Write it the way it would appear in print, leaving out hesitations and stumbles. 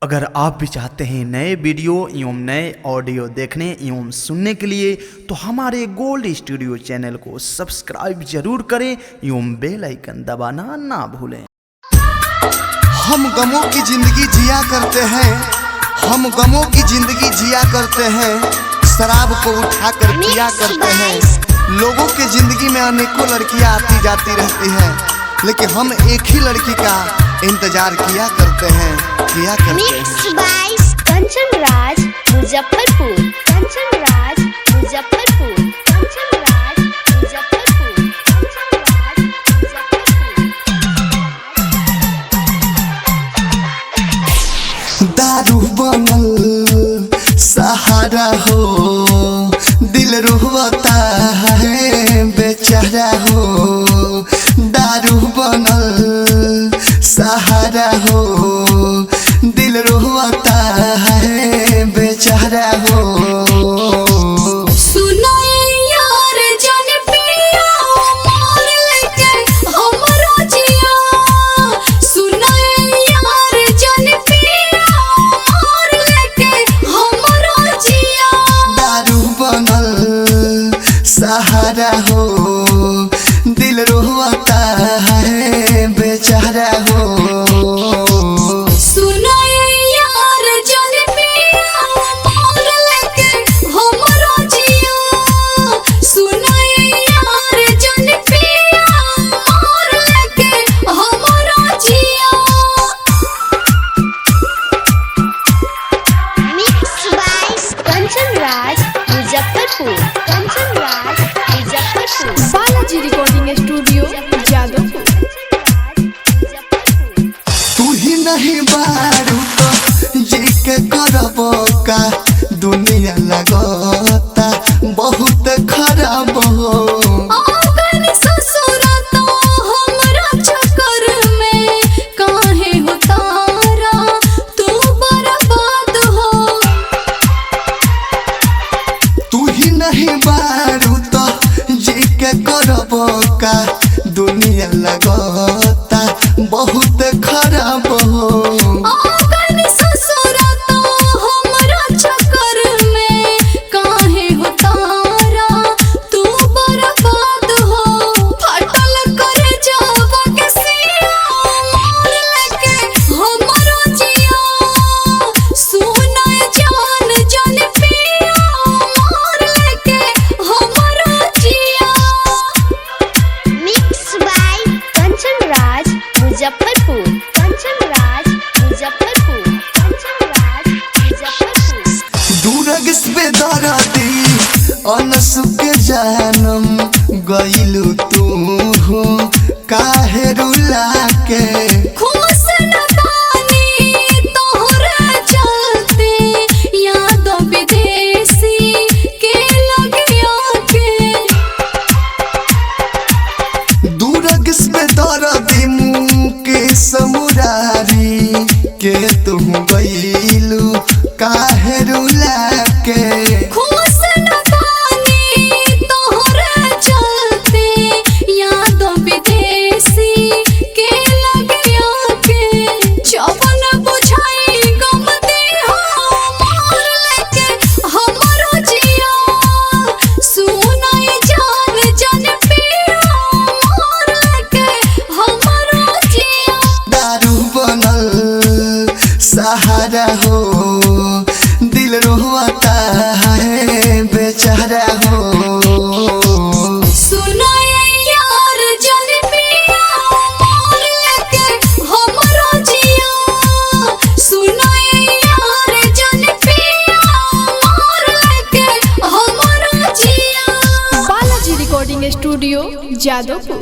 अगर आप भी चाहते हैं नए वीडियो एवं नए ऑडियो देखने एवं सुनने के लिए तो हमारे गोल्ड स्टूडियो चैनल को सब्सक्राइब जरूर करें एवं बेल आइकन दबाना ना भूलें। हम गमों की जिंदगी जिया करते हैं, हम गमों की जिंदगी जिया करते हैं, शराब को उठाकर पिया करते हैं। लोगों की जिंदगी में अनेकों लड़कियां आती जाती रहती हैं, लेकिन हम एक ही लड़की का इंतजार किया करते हैं। Mix by Kanchan Raj Muzaffarpur, Kanchan Raj Muzaffarpur, Kanchan Raj Muzaffarpur, Kanchan Raj Muzaffarpur. दारू बनल सहारा हो, दिल रोता है बेचारा हो। दारू बनल सहारा हो, दिल रोता है बेचारा हो। सुनो यार जान पिया मार लेके हमरो जिया, सुनो यार जान पिया मार लेके हमरो जिया। दारू बनल सहारा हो, दिल रोता है बेचारा हो। Kanchan Raj Muzaffarpur, Balaji recording studio Jadavpur. तू ही नहीं बारू तो जी के करबो का, दुनिया लगता बहुत खराब हो। का दुनिया लगता बहुत खराब हो। मुजफ्फरपुर, कंचन राज मुजफ्फरपुर, कंचन राज मुजफ्फरपुर। दूरगस पे दरदी अनसुक जानम गइलू तू हो, काहे रुला के खुश न बानी तोहरा चलते, यादों विदेशी के लगिया के। दूरगस पे दरदी समुरारी के तुम गइलू काहे रुला के। खुश न बानी तोहरा चलते, यादों विदेशी के लगिया के। चवन बुझाई गम दे हो मार लेके हमरो जिया, सुनाई जान जान पिया मार लेके हमरो जिया। दारू बनल सहारा हो, दिल रोता है बेचारा हो। सुनो यार जान पिया मार लेके हमरो जिया, सुनो यार जान पिया मार लेके हमरो जिया। Balaji recording studio Jadavpur.